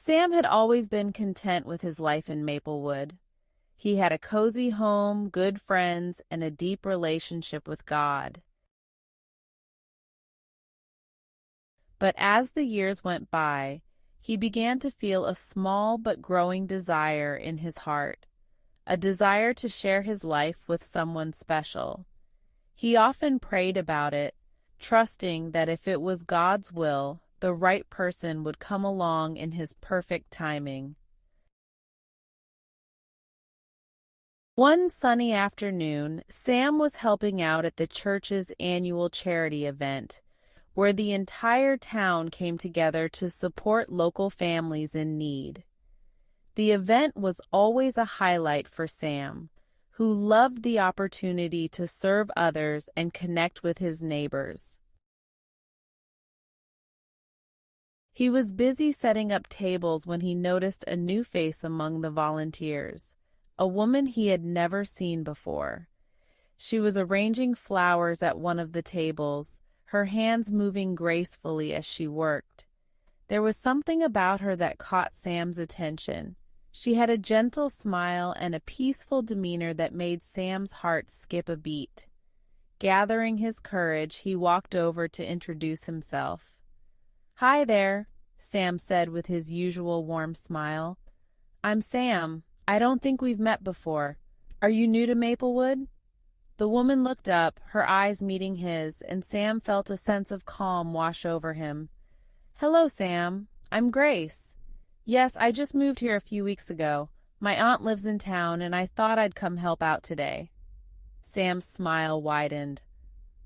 Sam had always been content with his life in Maplewood. He had a cozy home, good friends, and a deep relationship with God. But as the years went by, he began to feel a small but growing desire in his heart, a desire to share his life with someone special. He often prayed about it, trusting that if it was God's will, the right person would come along in his perfect timing. One sunny afternoon, Sam was helping out at the church's annual charity event, where the entire town came together to support local families in need. The event was always a highlight for Sam, who loved the opportunity to serve others and connect with his neighbors. He was busy setting up tables when he noticed a new face among the volunteers, a woman he had never seen before. She was arranging flowers at one of the tables, her hands moving gracefully as she worked. There was something about her that caught Sam's attention. She had a gentle smile and a peaceful demeanor that made Sam's heart skip a beat. Gathering his courage, he walked over to introduce himself. "Hi there," Sam said with his usual warm smile. "I'm Sam. I don't think we've met before. Are you new to Maplewood?" The woman looked up, her eyes meeting his, and Sam felt a sense of calm wash over him. "Hello, Sam. I'm Grace. Yes, I just moved here a few weeks ago. My aunt lives in town, and I thought I'd come help out today." Sam's smile widened.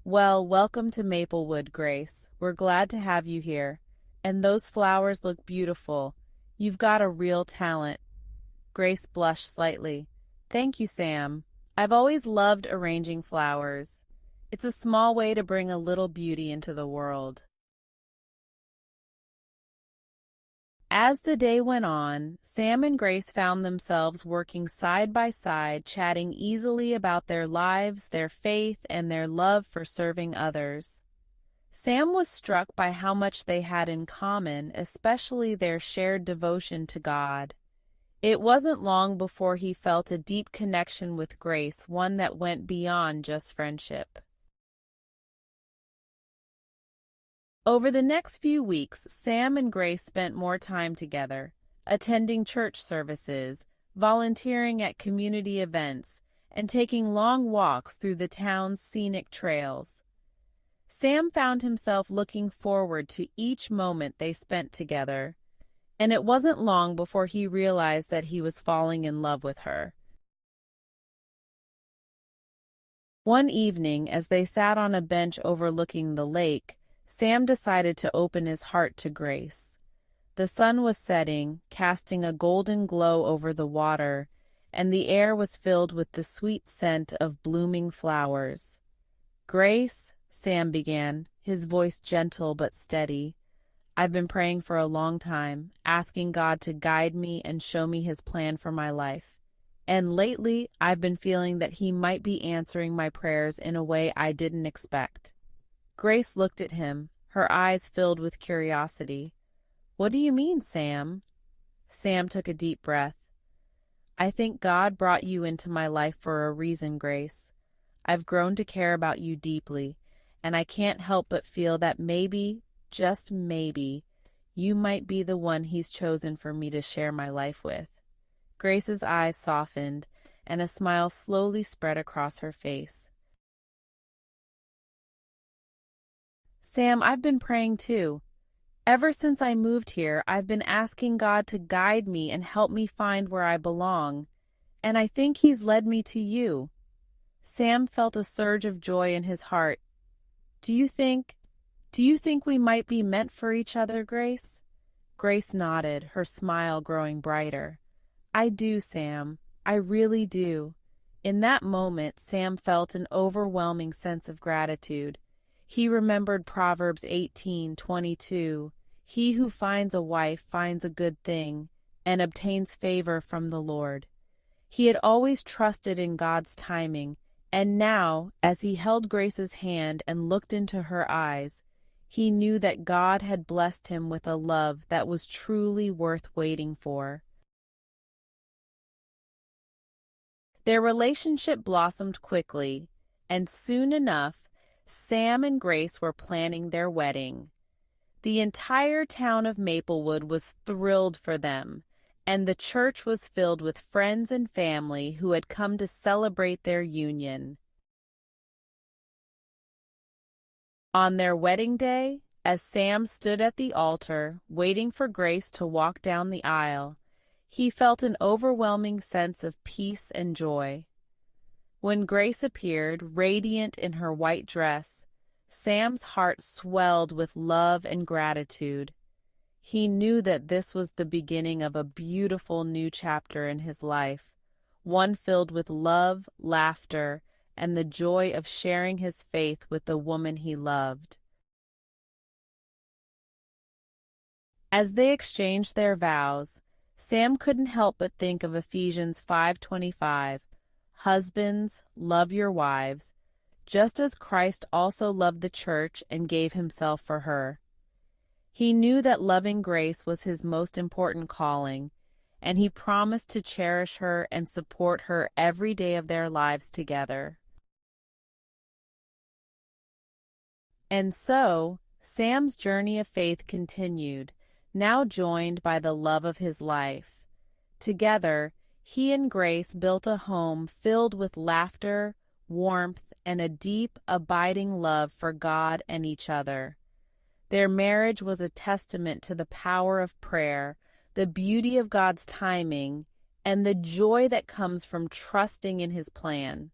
"Well, welcome to Maplewood, Grace. We're glad to have you here. And those flowers look beautiful. You've got a real talent." Grace blushed slightly. "Thank you, Sam. I've always loved arranging flowers. It's a small way to bring a little beauty into the world." As the day went on, Sam and Grace found themselves working side by side, chatting easily about their lives, their faith, and their love for serving others. Sam was struck by how much they had in common, especially their shared devotion to God. It wasn't long before he felt a deep connection with Grace, one that went beyond just friendship. Over the next few weeks, Sam and Grace spent more time together, attending church services, volunteering at community events, and taking long walks through the town's scenic trails. Sam found himself looking forward to each moment they spent together, and it wasn't long before he realized that he was falling in love with her. One evening, as they sat on a bench overlooking the lake, Sam decided to open his heart to Grace. The sun was setting, casting a golden glow over the water, and the air was filled with the sweet scent of blooming flowers. "Grace," Sam began, his voice gentle but steady, "I've been praying for a long time, asking God to guide me and show me his plan for my life. And lately, I've been feeling that he might be answering my prayers in a way I didn't expect." Grace looked at him, her eyes filled with curiosity. "What do you mean, Sam?" Sam took a deep breath. "I think God brought you into my life for a reason, Grace. I've grown to care about you deeply, and I can't help but feel that maybe, just maybe, you might be the one he's chosen for me to share my life with." Grace's eyes softened, and a smile slowly spread across her face. "Sam, I've been praying too. Ever since I moved here, I've been asking God to guide me and help me find where I belong, and I think he's led me to you." Sam felt a surge of joy in his heart. Do you think we might be meant for each other, Grace?" Grace nodded, her smile growing brighter. "I do, Sam. I really do." In that moment, Sam felt an overwhelming sense of gratitude. He remembered Proverbs 18:22, "He who finds a wife finds a good thing and obtains favor from the Lord." He had always trusted in God's timing, and now, as he held Grace's hand and looked into her eyes, He knew that God had blessed him with a love that was truly worth waiting for. Their relationship blossomed quickly, and soon enough, Sam and Grace were planning their wedding. The entire town of Maplewood was thrilled for them, and the church was filled with friends and family who had come to celebrate their union. On their wedding day, as Sam stood at the altar, waiting for Grace to walk down the aisle, he felt an overwhelming sense of peace and joy. When Grace appeared, radiant in her white dress, Sam's heart swelled with love and gratitude. He knew that this was the beginning of a beautiful new chapter in his life, one filled with love, laughter, and the joy of sharing his faith with the woman he loved. As they exchanged their vows, Sam couldn't help but think of Ephesians 5:25, "Husbands, love your wives, just as Christ also loved the church and gave himself for her." He knew that loving Grace was his most important calling, and he promised to cherish her and support her every day of their lives together. And so, Sam's journey of faith continued, now joined by the love of his life. Together, he and Grace built a home filled with laughter, warmth, and a deep, abiding love for God and each other. Their marriage was a testament to the power of prayer, the beauty of God's timing, and the joy that comes from trusting in His plan.